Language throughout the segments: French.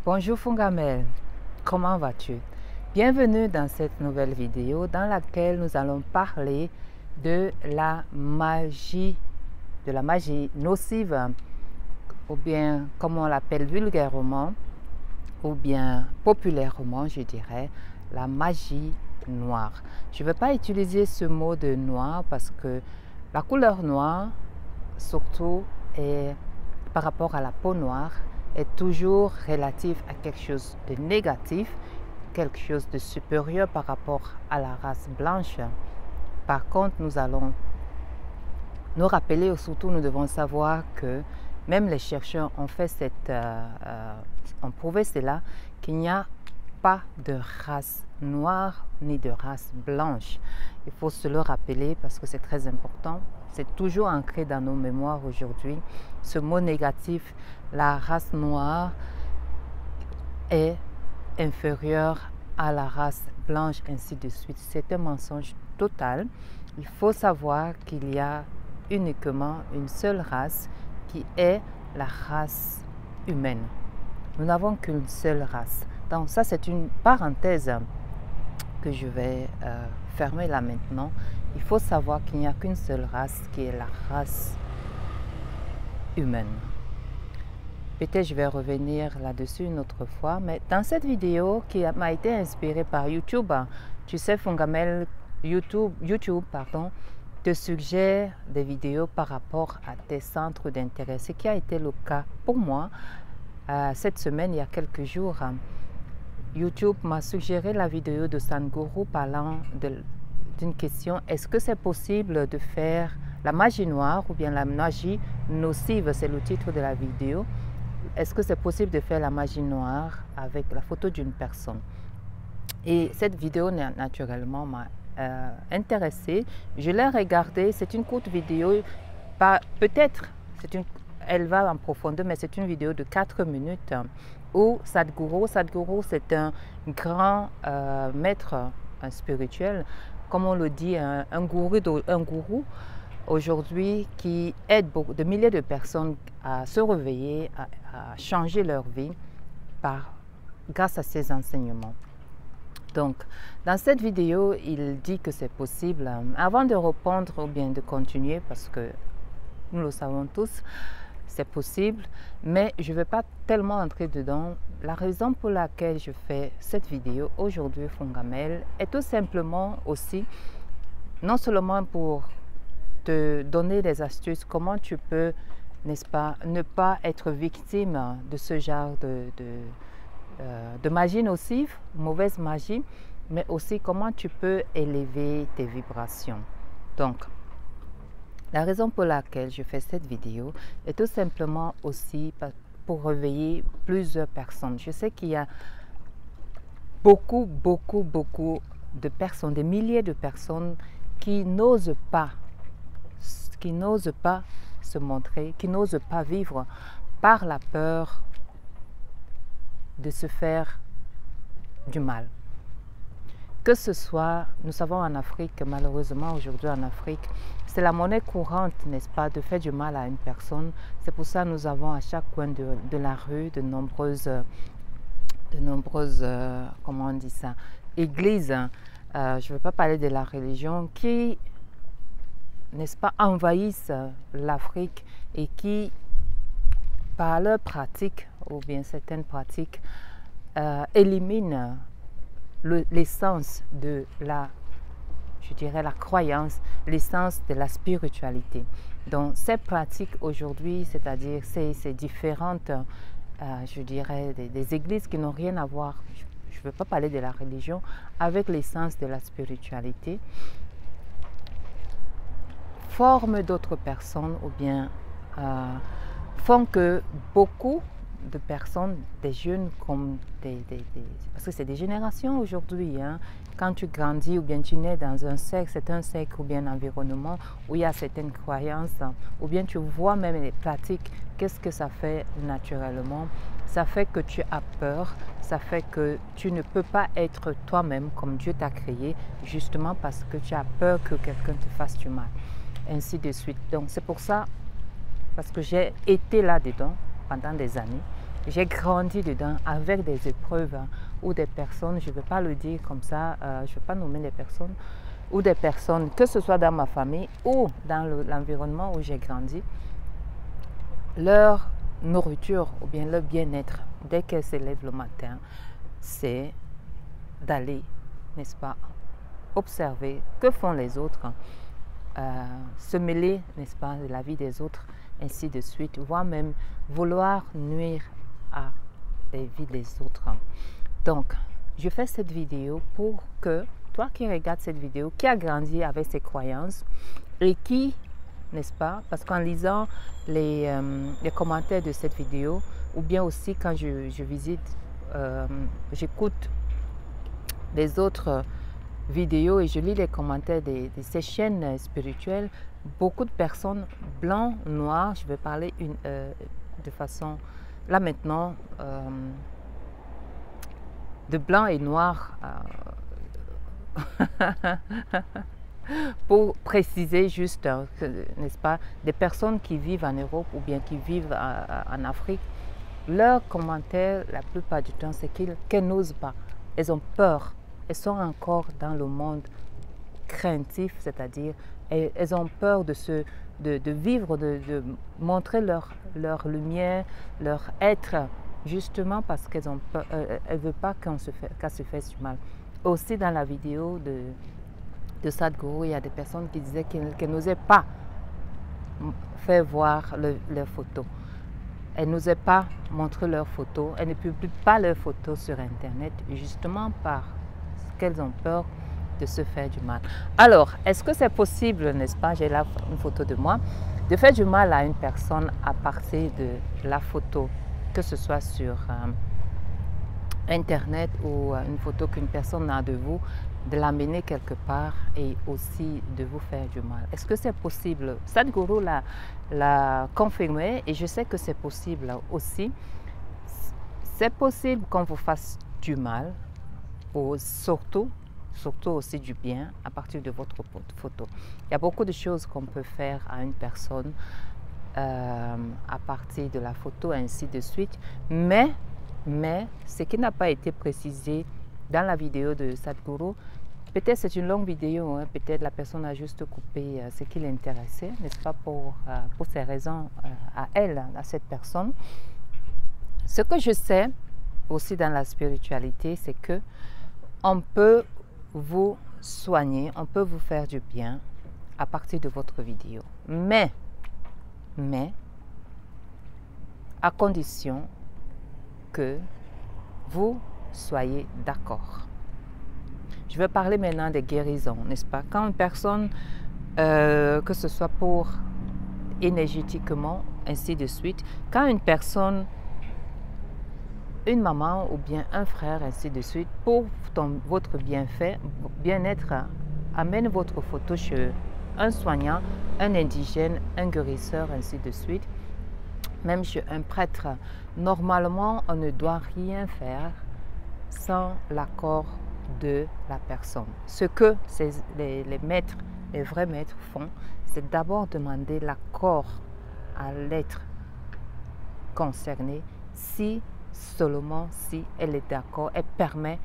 Bonjour Fungamel, comment vas-tu? Bienvenue dans cette nouvelle vidéo dans laquelle nous allons parler de la magie nocive, ou bien comme on l'appelle vulgairement, ou bien populairement je dirais, la magie noire. Je ne vais pas utiliser ce mot de noir parce que la couleur noire, surtout par rapport à la peau noire, est toujours relative à quelque chose de négatif, quelque chose de supérieur par rapport à la race blanche. Par contre, nous allons nous rappeler, surtout nous devons savoir que même les chercheurs ont prouvé cela, qu'il n'y a pas de race noire ni de race blanche. Il faut se le rappeler parce que c'est très important. C'est toujours ancré dans nos mémoires aujourd'hui. Ce mot négatif, la race noire est inférieure à la race blanche, ainsi de suite. C'est un mensonge total. Il faut savoir qu'il y a uniquement une seule race qui est la race humaine. Nous n'avons qu'une seule race. Donc ça, c'est une parenthèse que je vais fermer là maintenant. Il faut savoir qu'il n'y a qu'une seule race qui est la race humaine. Peut-être je vais revenir là-dessus une autre fois, mais dans cette vidéo qui m'a été inspirée par YouTube, tu sais, Fungamel, YouTube te suggère des vidéos par rapport à tes centres d'intérêt, ce qui a été le cas pour moi. Cette semaine, il y a quelques jours, YouTube m'a suggéré la vidéo de Sadhguru parlant d'une question: est-ce que c'est possible de faire la magie noire ou bien la magie nocive? C'est le titre de la vidéo. Est-ce que c'est possible de faire la magie noire avec la photo d'une personne? Et cette vidéo naturellement m'a intéressée. Je l'ai regardée. C'est une courte vidéo. Peut-être elle va en profondeur, mais c'est une vidéo de 4 minutes où Sadhguru, c'est un grand maître spirituel, comme on le dit, un gourou aujourd'hui qui aide de milliers de personnes à se réveiller, à changer leur vie grâce à ses enseignements. Donc, dans cette vidéo, il dit que c'est possible. Avant de répondre ou bien de continuer, parce que nous le savons tous, c'est possible, mais je ne vais pas tellement entrer dedans. La raison pour laquelle je fais cette vidéo aujourd'hui, Fungamel, est tout simplement aussi, non seulement pour te donner des astuces, comment tu peux, n'est-ce pas, ne pas être victime de ce genre de magie nocive, mauvaise magie, mais aussi comment tu peux élever tes vibrations. Donc, la raison pour laquelle je fais cette vidéo est tout simplement aussi pour réveiller plusieurs personnes. Je sais qu'il y a beaucoup de personnes, des milliers de personnes qui n'osent pas se montrer, qui n'osent pas vivre par la peur de se faire du mal. Que ce soit, nous savons en Afrique, malheureusement aujourd'hui en Afrique, c'est la monnaie courante, n'est-ce pas, de faire du mal à une personne. C'est pour ça que nous avons à chaque coin de la rue de nombreuses comment on dit ça, églises. Je ne veux pas parler de la religion qui, n'est-ce pas, envahissent l'Afrique et qui, par leurs pratiques, ou bien certaines pratiques, éliminent l'essence de la croyance, l'essence de la spiritualité. Donc, ces pratiques aujourd'hui, c'est-à-dire ces différentes, je dirais, des églises qui n'ont rien à voir, je ne veux pas parler de la religion, avec l'essence de la spiritualité, forment d'autres personnes ou bien font que beaucoup de personnes, des jeunes comme parce que c'est des générations aujourd'hui, hein. Quand tu grandis ou bien tu nais dans un cercle, c'est un cercle ou bien un environnement où il y a certaines croyances, ou bien tu vois même les pratiques, qu'est-ce que ça fait naturellement? Ça fait que tu as peur, ça fait que tu ne peux pas être toi-même comme Dieu t'a créé, justement parce que tu as peur que quelqu'un te fasse du mal, ainsi de suite. Donc c'est pour ça, parce que j'ai été là-dedans pendant des années, j'ai grandi dedans avec des épreuves ou des personnes, je ne vais pas le dire comme ça, je ne vais pas nommer les personnes, ou des personnes, que ce soit dans ma famille ou dans l'environnement où j'ai grandi, leur nourriture ou bien leur bien-être, dès qu'elles se lèvent le matin, c'est d'aller, n'est-ce pas, observer que font les autres, se mêler, n'est-ce pas, de la vie des autres, ainsi de suite, voire même vouloir nuire à la vie des autres. Donc, je fais cette vidéo pour que toi qui regardes cette vidéo, qui a grandi avec ces croyances et qui, n'est-ce pas, parce qu'en lisant les commentaires de cette vidéo, ou bien aussi quand je visite, j'écoute des autres vidéos et je lis les commentaires de ces chaînes spirituelles, beaucoup de personnes, blancs, noirs, je vais parler de façon, là maintenant, de blanc et noir, pour préciser juste, n'est-ce pas, des personnes qui vivent en Europe ou bien qui vivent en Afrique, leurs commentaires, la plupart du temps, c'est qu'elles n'osent pas. Elles ont peur. Elles sont encore dans le monde craintif, c'est-à-dire elles ont peur de vivre, de montrer leur lumière, leur être, justement parce qu'elles ont peur, elles ne veulent pas qu'elle se fasse du mal. Aussi dans la vidéo de Sadhguru, il y a des personnes qui disaient qu'elles n'osaient pas faire voir leurs photos. Elles n'osaient pas montrer leurs photos, elles ne publient pas leurs photos sur Internet, justement parce qu'elles ont peur de se faire du mal. Alors, est-ce que c'est possible, n'est-ce pas, j'ai là une photo de moi, de faire du mal à une personne à partir de la photo, que ce soit sur Internet ou une photo qu'une personne a de vous, de l'amener quelque part et aussi de vous faire du mal. Est-ce que c'est possible? Sadhguru l'a confirmé et je sais que c'est possible aussi. C'est possible qu'on vous fasse du mal, ou surtout aussi du bien à partir de votre photo. Il y a beaucoup de choses qu'on peut faire à une personne à partir de la photo, ainsi de suite. Mais ce qui n'a pas été précisé dans la vidéo de Sadhguru, peut-être c'est une longue vidéo, hein, peut-être la personne a juste coupé ce qui l'intéressait, n'est-ce pas, pour ces raisons à elle, à cette personne. Ce que je sais aussi dans la spiritualité, c'est que on peut vous soigner, on peut vous faire du bien à partir de votre vidéo. Mais, à condition que vous soyez d'accord. Je vais parler maintenant des guérisons, n'est-ce pas? Quand une personne, que ce soit pour énergétiquement, ainsi de suite, quand une personne, une maman ou bien un frère, ainsi de suite, pour votre bien-être, amène votre photo chez un soignant, un indigène, un guérisseur, ainsi de suite, même chez un prêtre, normalement, on ne doit rien faire sans l'accord de la personne. Ce que les maîtres, les vrais maîtres font, c'est d'abord demander l'accord à l'être concerné, seulement si elle est d'accord, elle permet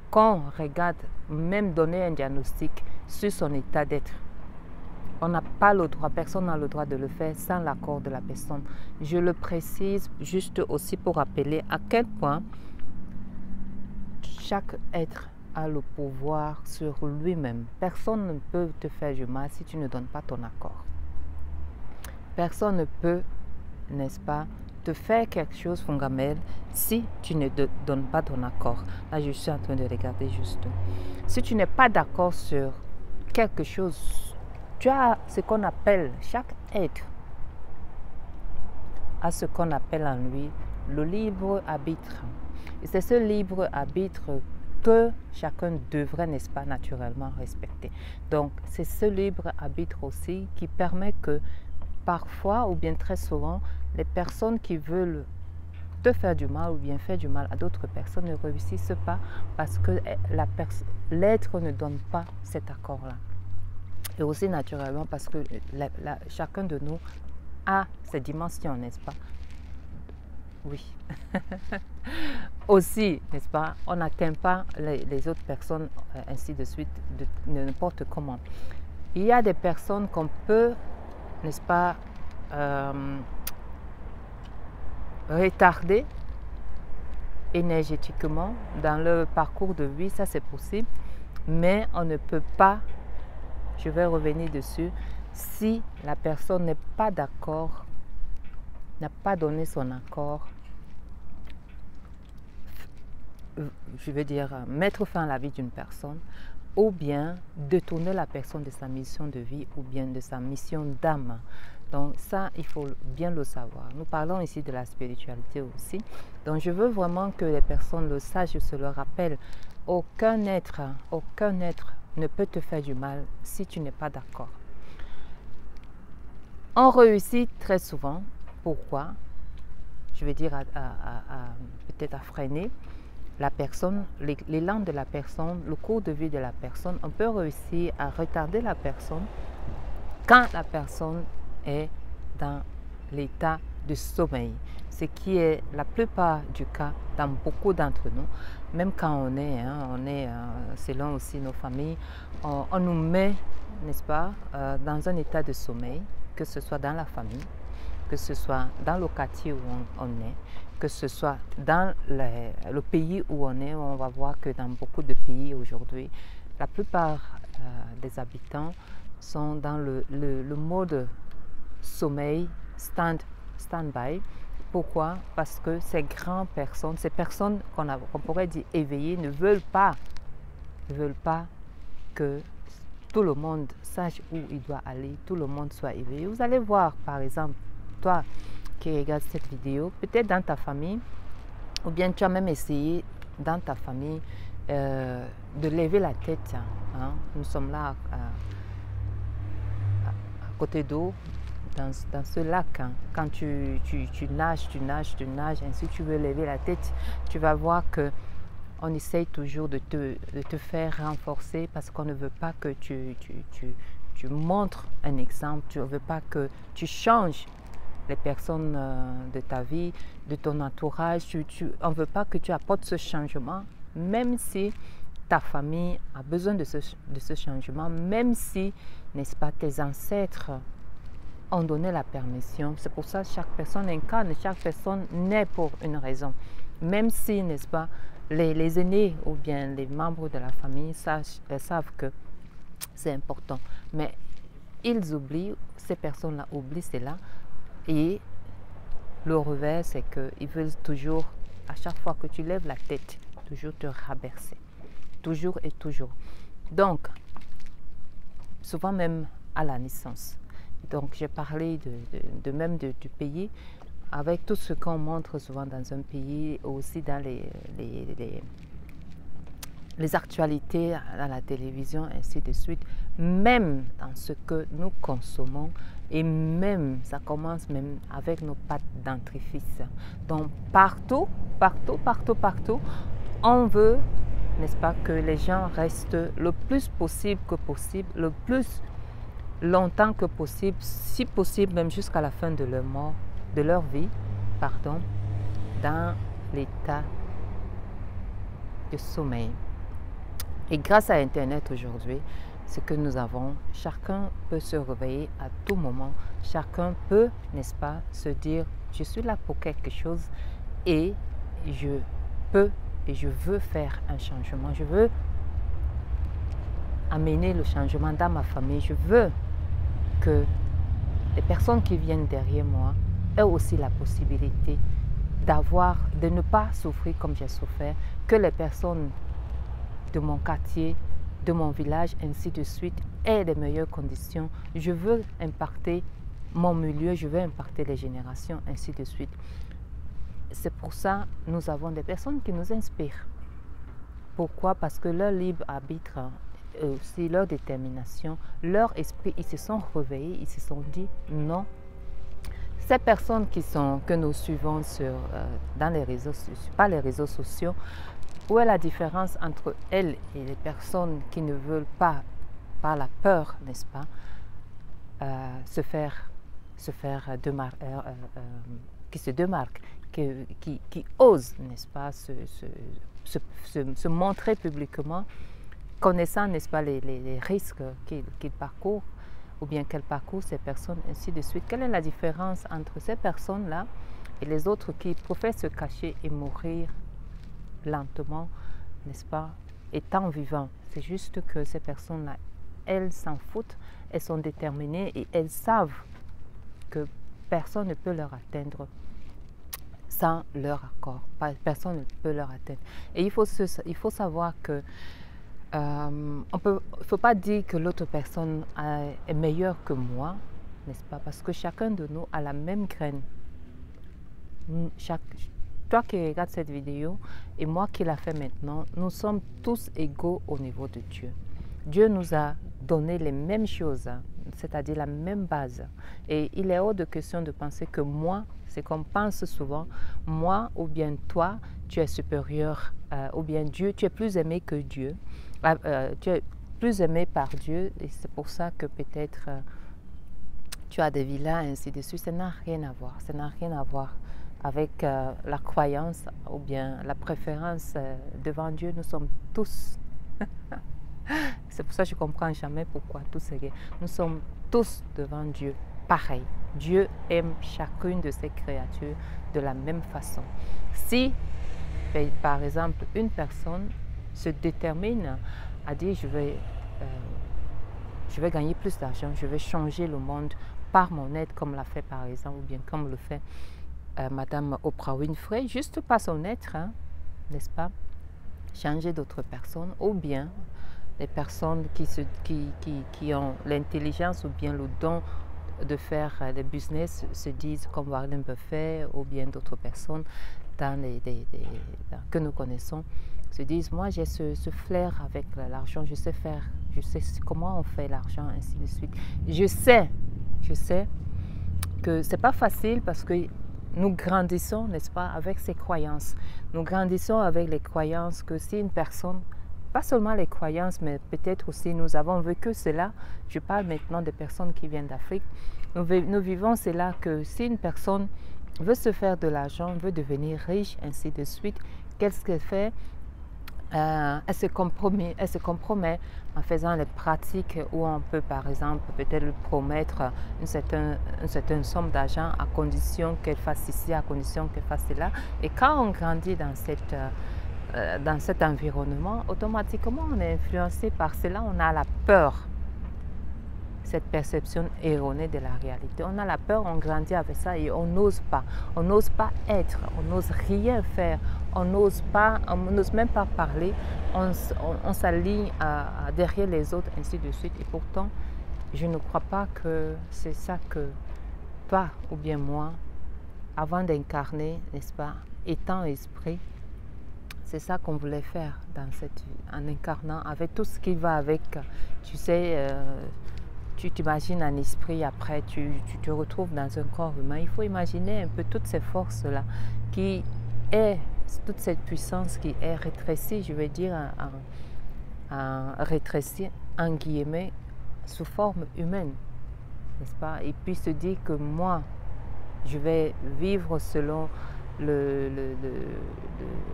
qu'on regarde, même donner un diagnostic sur son état d'être. On n'a pas le droit, personne n'a le droit de le faire sans l'accord de la personne. Je le précise juste aussi pour rappeler à quel point chaque être a le pouvoir sur lui-même. Personne ne peut te faire du mal si tu ne donnes pas ton accord. Personne ne peut, n'est-ce pas, te faire quelque chose, Fongamel, si tu ne donnes pas ton accord. Là, je suis en train de regarder juste. Si tu n'es pas d'accord sur quelque chose, tu as ce qu'on appelle, chaque être a ce qu'on appelle en lui le libre arbitre. Et c'est ce libre arbitre que chacun devrait, n'est-ce pas, naturellement respecter. Donc, c'est ce libre arbitre aussi qui permet que parfois, ou bien très souvent, les personnes qui veulent te faire du mal ou bien faire du mal à d'autres personnes ne réussissent pas parce que l'être ne donne pas cet accord-là. Et aussi naturellement parce que chacun de nous a ses dimensions, n'est-ce pas? oui. Aussi, n'est-ce pas, on n'atteint pas les autres personnes, ainsi de suite, de n'importe comment. Il y a des personnes qu'on peut, n'est-ce pas, retarder énergétiquement dans leur parcours de vie, ça c'est possible, mais on ne peut pas, je vais revenir dessus, si la personne n'est pas d'accord, n'a pas donné son accord, je veux dire, mettre fin à la vie d'une personne, ou bien détourner la personne de sa mission de vie, ou bien de sa mission d'âme. Donc ça, il faut bien le savoir. Nous parlons ici de la spiritualité aussi. Donc je veux vraiment que les personnes le sachent, se le rappellent. Aucun être ne peut te faire du mal si tu n'es pas d'accord. On réussit très souvent. Pourquoi? Je veux dire peut-être à freiner la personne, l'élan de la personne, le cours de vie de la personne. On peut réussir à retarder la personne quand la personne est dans l'état de sommeil, ce qui est la plupart du cas dans beaucoup d'entre nous, même quand on est selon aussi nos familles, on nous met, n'est-ce pas, dans un état de sommeil, que ce soit dans la famille, que ce soit dans le quartier où on est, que ce soit dans le pays où on est. On va voir que dans beaucoup de pays aujourd'hui, la plupart des habitants sont dans le mode sommeil, stand-by. Pourquoi? Parce que ces grandes personnes, ces personnes qu'on pourrait dire éveillées, ne veulent pas que tout le monde sache où il doit aller, tout le monde soit éveillé. Vous allez voir, par exemple, toi qui regardes cette vidéo, peut-être dans ta famille, ou bien tu as même essayé dans ta famille de lever la tête. Hein. Nous sommes là à côté d'eau, dans ce lac. Hein. Quand tu nages, ainsi tu veux lever la tête, tu vas voir que on essaye toujours de te faire renforcer parce qu'on ne veut pas que tu montres un exemple, tu ne veux pas que tu changes les personnes de ta vie, de ton entourage. On ne veut pas que tu apportes ce changement, même si ta famille a besoin de ce changement, même si, n'est-ce pas, tes ancêtres ont donné la permission. C'est pour ça que chaque personne incarne, chaque personne naît pour une raison. Même si, n'est-ce pas, les aînés ou bien les membres de la famille savent que c'est important. Mais ils oublient, ces personnes-là oublient cela. Et le revers, c'est qu'ils veulent toujours, à chaque fois que tu lèves la tête, toujours te rabaisser. Toujours et toujours. Donc, souvent même à la naissance. Donc, j'ai parlé même du pays, avec tout ce qu'on montre souvent dans un pays, aussi dans les actualités à la télévision, ainsi de suite, même dans ce que nous consommons, et même, ça commence même avec nos pâtes dentifrices. Donc, partout, on veut, n'est-ce pas, que les gens restent le plus possible que possible, le plus longtemps que possible, si possible même jusqu'à la fin de leur vie, dans l'état de sommeil. Et grâce à Internet aujourd'hui, ce que nous avons, chacun peut se réveiller à tout moment. Chacun peut, n'est-ce pas, se dire, je suis là pour quelque chose et je peux et je veux faire un changement. Je veux amener le changement dans ma famille. Je veux que les personnes qui viennent derrière moi aient aussi la possibilité de ne pas souffrir comme j'ai souffert, que les personnes de mon quartier, de mon village, ainsi de suite, aient les meilleures conditions. Je veux impacter mon milieu, je veux impacter les générations, ainsi de suite. C'est pour ça que nous avons des personnes qui nous inspirent. Pourquoi? Parce que leur libre arbitre, aussi leur détermination, leur esprit, ils se sont réveillés, ils se sont dit non. Ces personnes que nous suivons dans les réseaux sociaux, pas les réseaux sociaux, où est la différence entre elles et les personnes qui ne veulent pas, par la peur, n'est-ce pas, qui se démarquent, qui osent, n'est-ce pas, se montrer publiquement, connaissant, n'est-ce pas, les risques qu'ils parcourent, ou bien qu'elles parcourent ces personnes, ainsi de suite. Quelle est la différence entre ces personnes-là et les autres qui préfèrent se cacher et mourir lentement, n'est-ce pas, étant vivants? C'est juste que ces personnes-là, elles s'en foutent, elles sont déterminées et elles savent que personne ne peut leur atteindre sans leur accord. Personne ne peut leur atteindre. Et il faut savoir que il ne faut pas dire que l'autre personne est meilleure que moi, n'est-ce pas? Parce que chacun de nous a la même graine. Toi qui regardes cette vidéo et moi qui la fais maintenant, nous sommes tous égaux au niveau de Dieu. Dieu nous a donné les mêmes choses, c'est-à-dire la même base. Et il est hors de question de penser que moi, c'est qu'on pense souvent, moi ou bien toi, tu es supérieur, ou bien Dieu, tu es plus aimé que Dieu. Tu es plus aimé par Dieu et c'est pour ça que peut-être tu as des villas, ainsi de suite. Ça n'a rien à voir. Ça n'a rien à voir avec la croyance ou bien la préférence devant Dieu. Nous sommes tous. C'est pour ça que je ne comprends jamais pourquoi tout c'est gay. Nous sommes tous devant Dieu pareil. Dieu aime chacune de ses créatures de la même façon. Si, par exemple, une personne se détermine à dire je vais gagner plus d'argent, je vais changer le monde par mon aide, comme l'a fait par exemple, ou bien comme le fait Madame Oprah Winfrey, juste par son être, hein, n'est-ce pas, changer d'autres personnes, ou bien les personnes qui ont l'intelligence ou bien le don de faire des business se disent comme Warren Buffett ou bien d'autres personnes que nous connaissons, se disent moi j'ai ce flair avec l'argent, je sais comment on fait l'argent, ainsi de suite. Je sais que c'est pas facile parce que nous grandissons, n'est-ce pas, avec ces croyances. Nous grandissons avec les croyances que si une personne, pas seulement les croyances, mais peut-être aussi nous avons vécu cela. Je parle maintenant des personnes qui viennent d'Afrique. Nous vivons cela que si une personne veut se faire de l'argent, veut devenir riche, ainsi de suite, qu'est-ce qu'elle fait? Elle se compromet en faisant les pratiques où on peut par exemple peut-être lui promettre une certaine somme d'argent à condition qu'elle fasse ici, à condition qu'elle fasse cela. Et quand on grandit dans cet environnement, automatiquement on est influencé par cela, on a la peur. Cette perception erronée de la réalité. On a la peur, on grandit avec ça et on n'ose pas. On n'ose pas être, on n'ose rien faire, on n'ose même pas parler, on s'aligne derrière les autres, ainsi de suite. Et pourtant, je ne crois pas que c'est ça que toi ou bien moi, avant d'incarner, n'est-ce pas, étant esprit, c'est ça qu'on voulait faire dans cette vie, en incarnant avec tout ce qui va avec, tu sais, tu t'imagines un esprit, après tu te retrouves dans un corps humain. Il faut imaginer un peu toutes ces forces-là, toute cette puissance qui est rétrécie, je veux dire, rétrécie en guillemets, sous forme humaine, n'est-ce pas? Et puis se dire que moi, je vais vivre selon le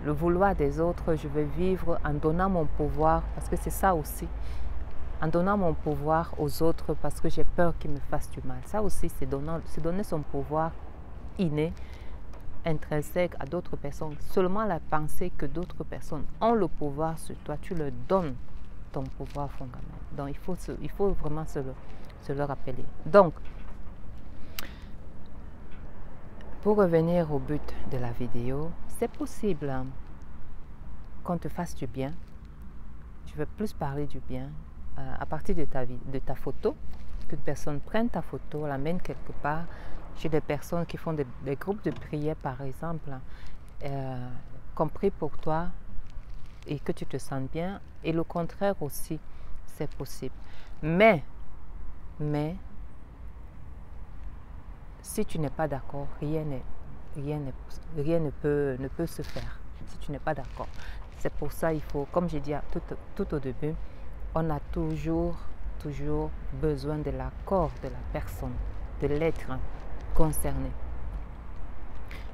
vouloir des autres, je vais vivre en donnant mon pouvoir, parce que c'est ça aussi. En donnant mon pouvoir aux autres parce que j'ai peur qu'ils me fassent du mal. Ça aussi, c'est donner son pouvoir inné, intrinsèque à d'autres personnes. Seulement la pensée que d'autres personnes ont le pouvoir sur toi, tu leur donnes ton pouvoir fondamental. Donc, il faut vraiment se le rappeler. Donc, pour revenir au but de la vidéo, c'est possible qu'on te fasse du bien. Je vais plus parler du bien. À partir de ta photo, qu'une personne prenne ta photo, l'amène quelque part. J'ai des personnes qui font des groupes de prière, par exemple, compris pour toi et que tu te sens bien. Et le contraire aussi, c'est possible. Mais, si tu n'es pas d'accord, rien ne peut se faire si tu n'es pas d'accord. C'est pour ça il faut, comme j'ai dit tout au début, on a toujours besoin de l'accord de la personne, de l'être concerné.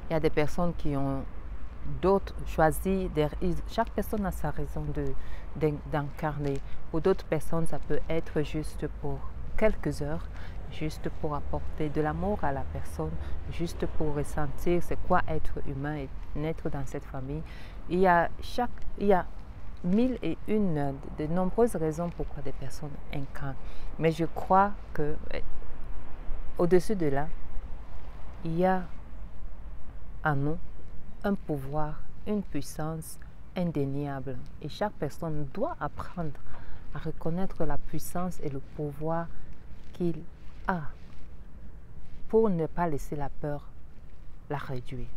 Il y a des personnes qui ont d'autres choisi, chaque personne a sa raison d'incarner. Pour d'autres personnes, ça peut être juste pour quelques heures, juste pour apporter de l'amour à la personne, juste pour ressentir c'est quoi être humain et naître dans cette famille. Il y a mille et une, de nombreuses raisons pourquoi des personnes incarnent. Mais je crois que au-dessus de là, il y a en nous un pouvoir, une puissance indéniable. Et chaque personne doit apprendre à reconnaître la puissance et le pouvoir qu'il a pour ne pas laisser la peur la réduire.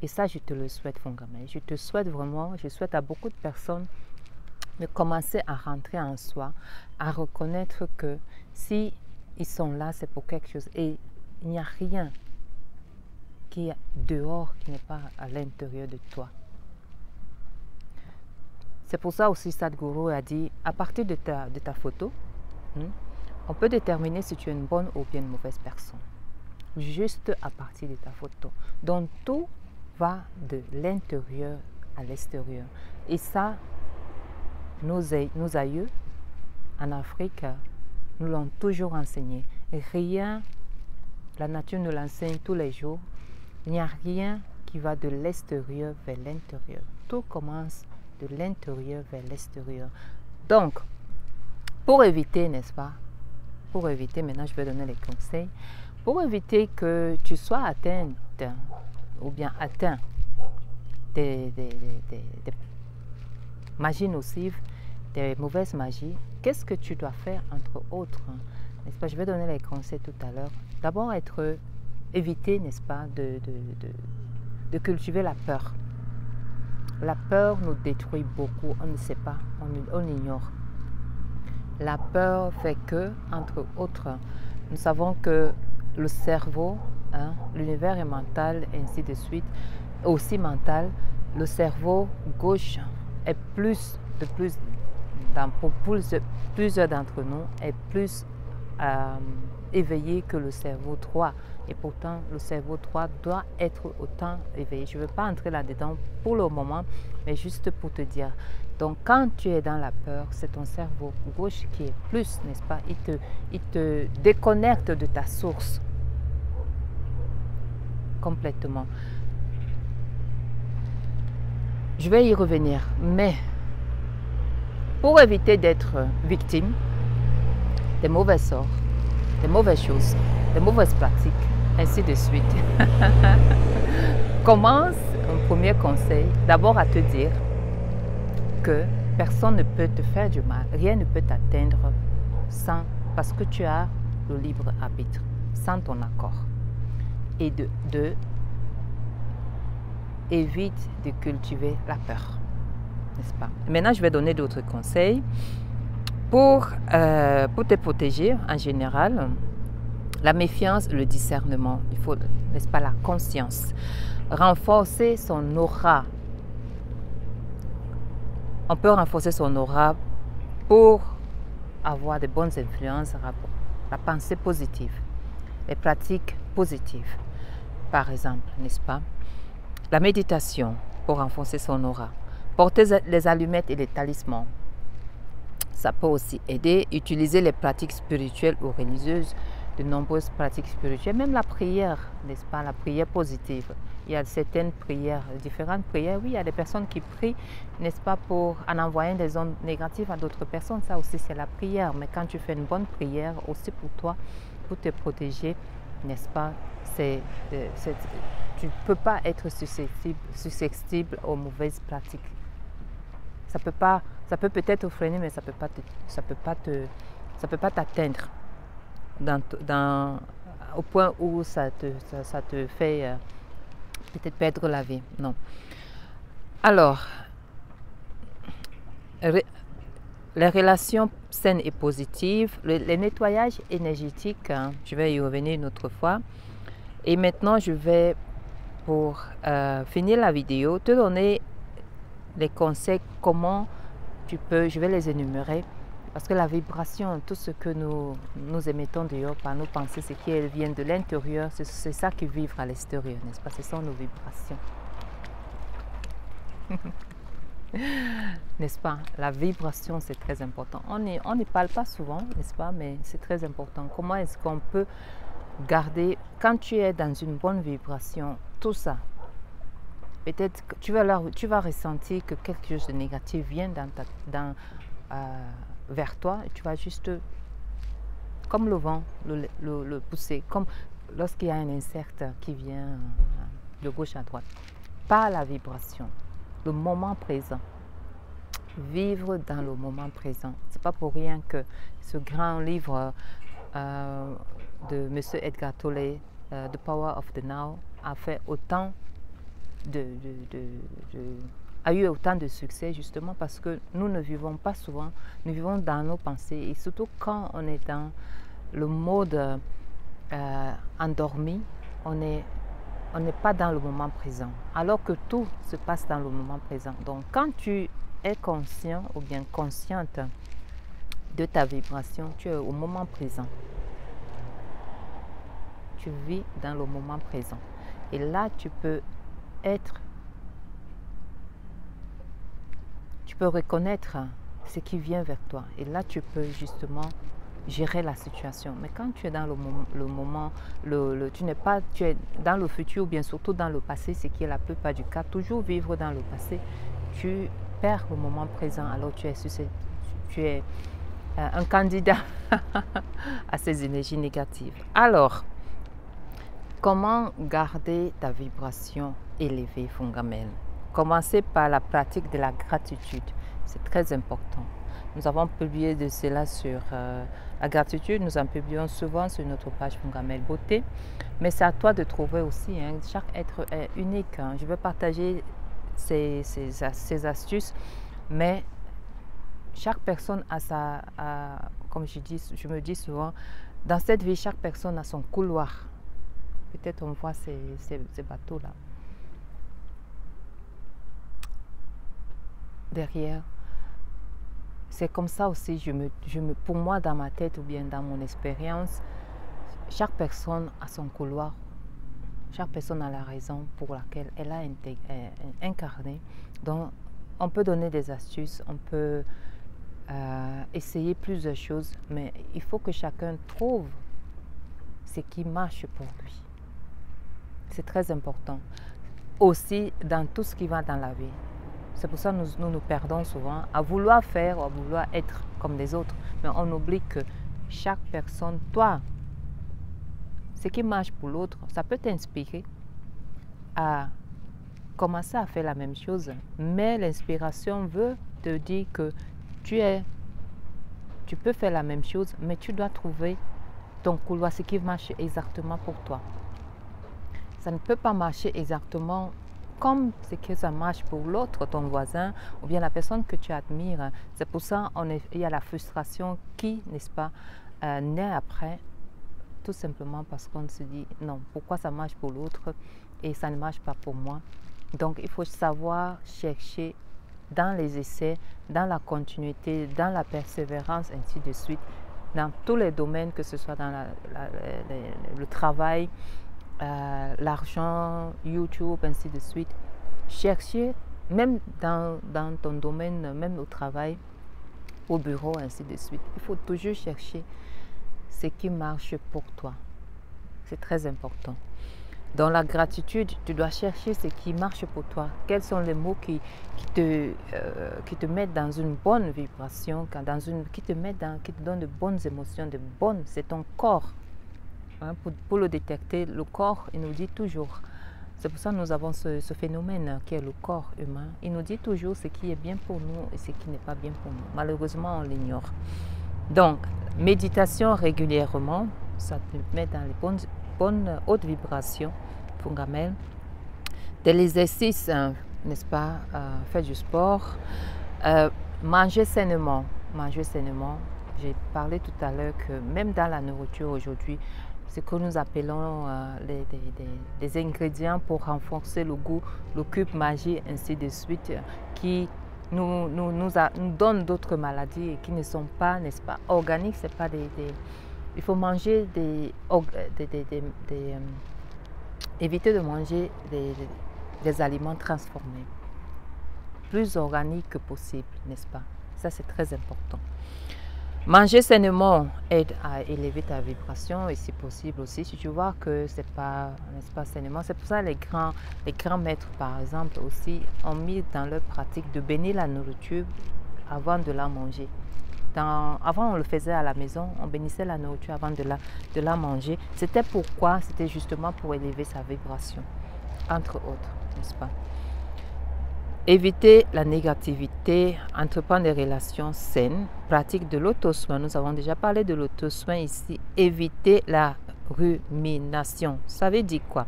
Et ça, je te le souhaite, Fongamay. Je te souhaite vraiment, je souhaite à beaucoup de personnes de commencer à rentrer en soi, à reconnaître que si ils sont là, c'est pour quelque chose. Et il n'y a rien qui est dehors, qui n'est pas à l'intérieur de toi. C'est pour ça aussi Sadhguru a dit, à partir de ta photo, on peut déterminer si tu es une bonne ou bien une mauvaise personne. Juste à partir de ta photo. Donc tout va de l'intérieur à l'extérieur. Et ça, nos aïeux en Afrique nous l'ont toujours enseigné. Rien, la nature nous l'enseigne tous les jours. Il n'y a rien qui va de l'extérieur vers l'intérieur. Tout commence de l'intérieur vers l'extérieur. Donc, pour éviter, n'est-ce pas, pour éviter, maintenant je vais donner les conseils, pour éviter que tu sois atteinte ou bien atteint des magies nocives, des mauvaises magies, qu'est-ce que tu dois faire entre autres, n'est-ce pas? Je vais donner les conseils tout à l'heure. D'abord, éviter, n'est-ce pas, de cultiver la peur. La peur nous détruit beaucoup, on ne sait pas, on ignore. La peur fait que, entre autres, nous savons que le cerveau, l'univers est mental, et ainsi de suite, aussi mental. Le cerveau gauche est pour plusieurs d'entre nous, est plus éveillé que le cerveau droit. Et pourtant, le cerveau droit doit être autant éveillé. Je ne veux pas entrer là-dedans pour le moment, mais juste pour te dire. Donc, quand tu es dans la peur, c'est ton cerveau gauche qui est plus, n'est-ce pas? Il te déconnecte de ta source complètement. Je vais y revenir, mais pour éviter d'être victime des mauvais sorts, des mauvaises choses, des mauvaises pratiques, ainsi de suite. Commence, un premier conseil, d'abord à te dire que personne ne peut te faire du mal, rien ne peut t'atteindre parce que tu as le libre arbitre, sans ton accord. Et deux, évite de cultiver la peur, n'est-ce pas? Maintenant, je vais donner d'autres conseils pour te protéger en général. La méfiance, le discernement, il faut, n'est-ce pas, la conscience. Renforcer son aura. On peut renforcer son aura pour avoir de bonnes influences, la pensée positive, les pratiques positives. Par exemple, n'est-ce pas? La méditation pour renforcer son aura. Porter les allumettes et les talismans. Ça peut aussi aider. Utiliser les pratiques spirituelles ou religieuses, de nombreuses pratiques spirituelles, même la prière, n'est-ce pas, la prière positive. Il y a certaines prières, différentes prières. Oui, il y a des personnes qui prient, n'est-ce pas, en envoyant des ondes négatives à d'autres personnes. Ça aussi, c'est la prière. Mais quand tu fais une bonne prière, aussi pour toi, pour te protéger, n'est-ce pas, tu ne peux pas être susceptible aux mauvaises pratiques. Ça peut peut-être freiner, mais ça peut pas t'atteindre au point où ça te fait peut-être perdre la vie. Non. Alors, les relations saines et positives, les nettoyages énergétiques, je vais y revenir une autre fois. Et maintenant, je vais, pour finir la vidéo, te donner les conseils, comment tu peux, je vais les énumérer, Parce que la vibration, tout ce que nous émettons dehors par nos pensées, ce qui vient de l'intérieur, c'est ça qui vibre à l'extérieur, n'est-ce pas? Ce sont nos vibrations. N'est-ce pas? La vibration, c'est très important. On n'y parle pas souvent, n'est-ce pas? Mais c'est très important. Comment est-ce qu'on peut garder, quand tu es dans une bonne vibration, tout ça, peut-être que tu vas ressentir que quelque chose de négatif vient vers toi et tu vas juste, comme le vent, le pousser, comme lorsqu'il y a un insecte qui vient de gauche à droite. Par la vibration, le moment présent. Vivre dans le moment présent. C'est pas pour rien que ce grand livre de M. Edgar Tolle, The Power of the Now, a fait autant a eu autant de succès justement parce que nous ne vivons pas souvent, nous vivons dans nos pensées et surtout quand on est dans le mode endormi, on n'est pas dans le moment présent alors que tout se passe dans le moment présent. Donc quand tu es conscient ou bien consciente de ta vibration, tu es au moment présent. Tu vis dans le moment présent. Et là, tu peux reconnaître ce qui vient vers toi. Et là, tu peux justement gérer la situation. Mais quand tu es dans tu es dans le futur ou bien surtout dans le passé, ce qui est la plupart du cas, toujours vivre dans le passé, tu perds le moment présent. Alors tu es un candidat à ces énergies négatives. Alors, comment garder ta vibration élevée, Fungamel? Commencez par la pratique de la gratitude. C'est très important. Nous avons publié de cela sur la gratitude. Nous en publions souvent sur notre page Fungamel Beauté. Mais c'est à toi de trouver aussi. Hein. Chaque être est unique. Hein. Je vais partager ces astuces. Mais chaque personne a comme je me dis souvent, dans cette vie, chaque personne a son couloir. Peut-être on voit ces bateaux-là. Derrière, c'est comme ça aussi, pour moi dans ma tête ou bien dans mon expérience, chaque personne a son couloir, chaque personne a la raison pour laquelle elle a incarné. Donc on peut donner des astuces, on peut essayer plusieurs choses, mais il faut que chacun trouve ce qui marche pour lui. C'est très important. Aussi dans tout ce qui va dans la vie. C'est pour ça que nous perdons souvent à vouloir faire ou à vouloir être comme les autres. Mais on oublie que chaque personne, toi, ce qui marche pour l'autre, ça peut t'inspirer à commencer à faire la même chose. Mais l'inspiration veut te dire que tu peux faire la même chose, mais tu dois trouver ton couloir, ce qui marche exactement pour toi. Ça ne peut pas marcher exactement comme ce que ça marche pour l'autre, ton voisin, ou bien la personne que tu admires. C'est pour ça qu'il y a la frustration qui, n'est-ce pas, naît après, tout simplement parce qu'on se dit, non, pourquoi ça marche pour l'autre et ça ne marche pas pour moi? Donc, il faut savoir chercher dans les essais, dans la continuité, dans la persévérance, ainsi de suite, dans tous les domaines, que ce soit dans le travail, l'argent, YouTube, ainsi de suite. Chercher, même dans ton domaine, même au travail, au bureau, ainsi de suite. Il faut toujours chercher ce qui marche pour toi. C'est très important. Dans la gratitude, tu dois chercher ce qui marche pour toi. Quels sont les mots qui te mettent dans une bonne vibration, qui te donnent de bonnes émotions, c'est ton corps. Hein, pour le détecter, le corps, il nous dit toujours. C'est pour ça que nous avons ce phénomène qui est le corps humain. Il nous dit toujours ce qui est bien pour nous et ce qui n'est pas bien pour nous. Malheureusement, on l'ignore. Donc, méditation régulièrement, ça te met dans les bonnes hautes vibrations, Fungamel. De l'exercice, n'est-ce pas, faire du sport, manger sainement. J'ai parlé tout à l'heure que même dans la nourriture aujourd'hui, ce que nous appelons des ingrédients pour renforcer le goût, le cube magie, ainsi de suite, qui nous donnent d'autres maladies et qui ne sont pas, n'est-ce pas, organiques. C'est pas il faut manger éviter de manger des aliments transformés, plus organiques que possible, n'est-ce pas? Ça, c'est très important. Manger sainement aide à élever ta vibration et si possible aussi, si tu vois que c'est pas, n'est-ce pas, sainement. C'est pour ça que les grands maîtres, par exemple, aussi, ont mis dans leur pratique de bénir la nourriture avant de la manger. Avant, on le faisait à la maison, on bénissait la nourriture avant de la manger. C'était pourquoi? C'était justement pour élever sa vibration, entre autres, n'est-ce pas? Éviter la négativité, entreprendre des relations saines, pratique de l'auto-soin. Nous avons déjà parlé de l'auto-soin ici. Éviter la rumination. Ça veut dire quoi?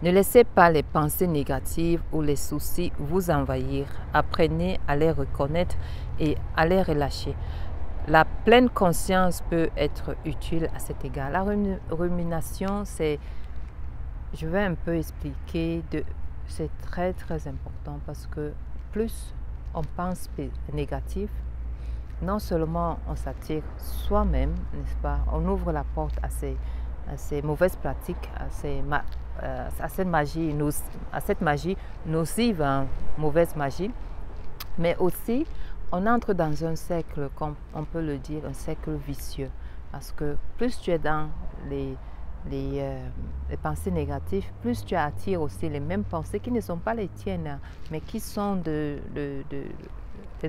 Ne laissez pas les pensées négatives ou les soucis vous envahir. Apprenez à les reconnaître et à les relâcher. La pleine conscience peut être utile à cet égard. La rumination, c'est, je vais un peu expliquer, c'est très très important parce que plus on pense négatif, non seulement on s'attire soi-même, n'est-ce pas, on ouvre la porte à ces mauvaises pratiques, à cette magie nocive, hein, mauvaise magie, mais aussi on entre dans un cercle, comme on peut le dire, un cercle vicieux, parce que plus tu es dans les pensées négatives, plus tu attires aussi les mêmes pensées qui ne sont pas les tiennes, mais qui sont des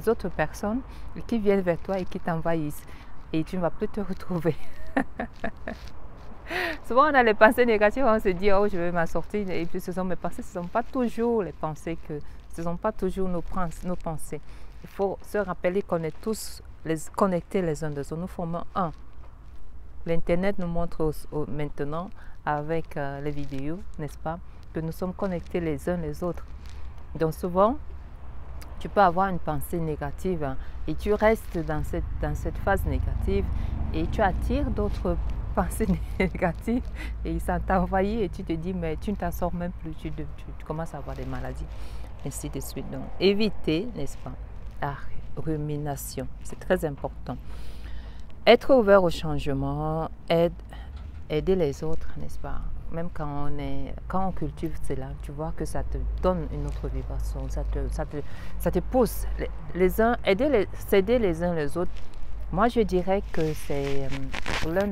autres personnes qui viennent vers toi et qui t'envahissent. Et tu ne vas plus te retrouver. Souvent, on a les pensées négatives, on se dit, oh, je vais m'en sortir. Et puis, ce sont mes pensées, ce ne sont pas toujours les pensées ce ne sont pas toujours nos pensées. Il faut se rappeler qu'on est tous connectés les uns des autres. Nous formons un. L'Internet nous montre maintenant, avec les vidéos, n'est-ce pas, que nous sommes connectés les uns les autres. Donc souvent, tu peux avoir une pensée négative hein, et tu restes dans cette phase négative et tu attires d'autres pensées négatives et ça t'envahit et tu te dis, mais tu ne t'en sors même plus, tu commences à avoir des maladies, ainsi de suite. Donc, éviter, n'est-ce pas, la rumination, c'est très important. Être ouvert au changement, aider les autres, n'est-ce pas? Même quand on cultive cela, tu vois que ça te donne une autre vibration, ça te pousse. S'aider les uns les autres, moi je dirais que c'est l'un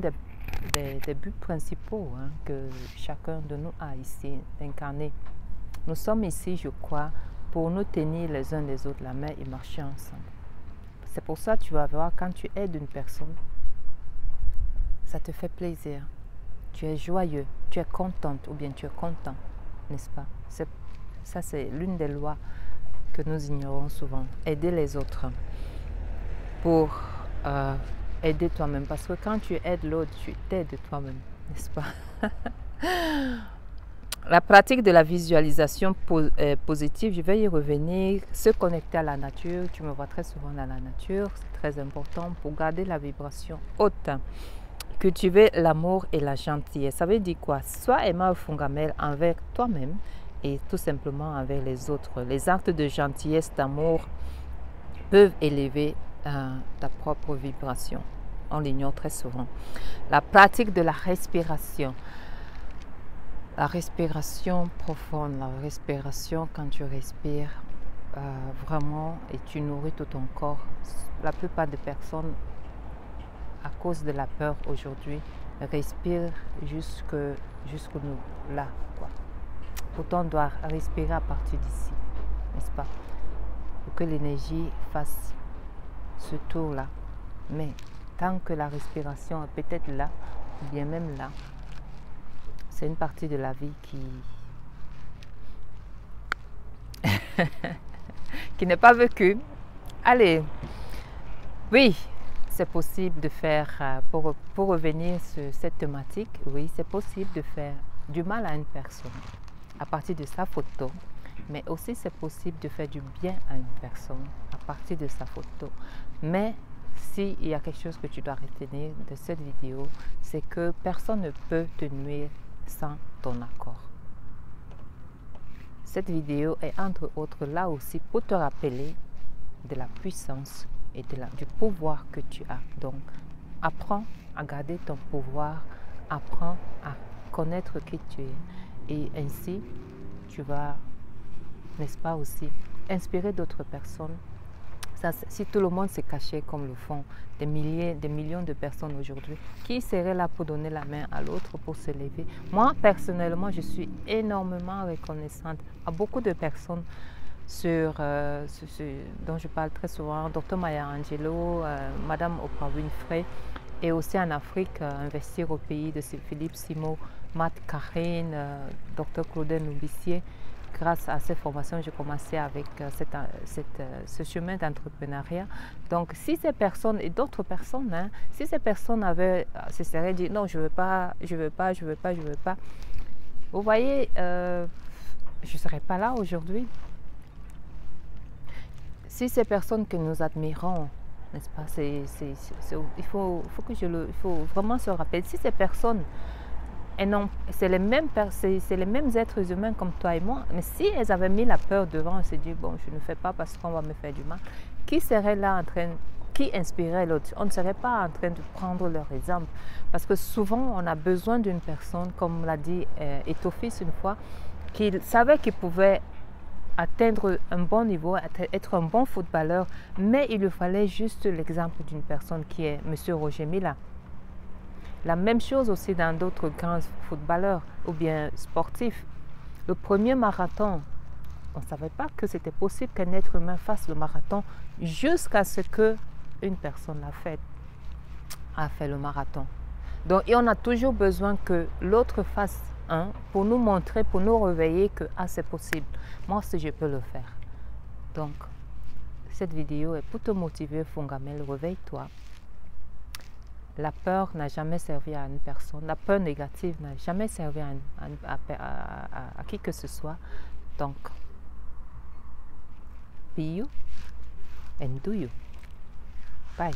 des buts principaux hein, que chacun de nous a ici incarné. Nous sommes ici, je crois, pour nous tenir les uns les autres la main et marcher ensemble. C'est pour ça que tu vas voir, quand tu aides une personne, ça te fait plaisir. Tu es joyeux, tu es contente ou bien tu es content, n'est-ce pas? Ça, c'est l'une des lois que nous ignorons souvent. Aider les autres pour aider toi-même. Parce que quand tu aides l'autre, tu t'aides toi-même, n'est-ce pas? La pratique de la visualisation positive, je vais y revenir. Se connecter à la nature, tu me vois très souvent dans la nature, c'est très important pour garder la vibration haute. Cultiver l'amour et la gentillesse, ça veut dire quoi? Sois aimant fongamel envers toi-même et tout simplement envers les autres. Les actes de gentillesse, d'amour peuvent élever ta propre vibration. On l'ignore très souvent. La pratique de la respiration. La respiration profonde, la respiration quand tu respires vraiment et tu nourris tout ton corps. La plupart des personnes, à cause de la peur aujourd'hui, respirent jusque là. Quoi. Pourtant, on doit respirer à partir d'ici, n'est-ce pas? Pour que l'énergie fasse ce tour-là. Mais tant que la respiration est peut-être là, ou bien même là, c'est une partie de la vie qui n'est pas vécue. Allez, oui, c'est possible de faire, pour revenir sur cette thématique, oui, c'est possible de faire du mal à une personne à partir de sa photo, mais aussi c'est possible de faire du bien à une personne à partir de sa photo. Mais s'il y a quelque chose que tu dois retenir de cette vidéo, c'est que personne ne peut te nuire sans ton accord. Cette vidéo est entre autres là aussi pour te rappeler de la puissance et du pouvoir que tu as. Donc, apprends à garder ton pouvoir, apprends à connaître qui tu es. Et ainsi, tu vas, n'est-ce pas aussi, inspirer d'autres personnes. Ça, si tout le monde se cachait comme le font des millions de personnes aujourd'hui, qui serait là pour donner la main à l'autre, pour se lever? Moi, personnellement, je suis énormément reconnaissante à beaucoup de personnes dont je parle très souvent, Dr Maya Angelou, Madame Oprah Winfrey, et aussi en Afrique, Investir au pays de Philippe Simo, Matt Karine, Dr Claudel Noubissier. Grâce à ces formations, j'ai commencé avec ce chemin d'entrepreneuriat. Donc, si ces personnes et d'autres personnes, hein, si ces personnes se seraient dit non, je ne veux pas, je ne veux pas, je ne veux pas, je ne veux pas, vous voyez, je ne serais pas là aujourd'hui. Si ces personnes que nous admirons, n'est-ce pas, il faut vraiment se rappeler, si ces personnes, c'est les mêmes êtres humains comme toi et moi, mais si elles avaient mis la peur devant et se dit bon, je ne fais pas parce qu'on va me faire du mal, qui serait là qui inspirerait l'autre? On ne serait pas en train de prendre leur exemple, parce que souvent on a besoin d'une personne, comme l'a dit Etofis une fois, qui savait qu'il pouvait atteindre un bon niveau, être un bon footballeur, mais il lui fallait juste l'exemple d'une personne qui est M. Roger Mila. La même chose aussi dans d'autres grands footballeurs ou bien sportifs. Le premier marathon, on ne savait pas que c'était possible qu'un être humain fasse le marathon jusqu'à ce qu'une personne a fait le marathon. Donc, et on a toujours besoin que l'autre fasse un pour nous montrer, pour nous réveiller que c'est possible. Moi aussi, je peux le faire. Donc, cette vidéo est pour te motiver, Fongamel, réveille-toi. La peur n'a jamais servi à une personne. La peur négative n'a jamais servi à qui que ce soit. Donc, be you and do you. Bye.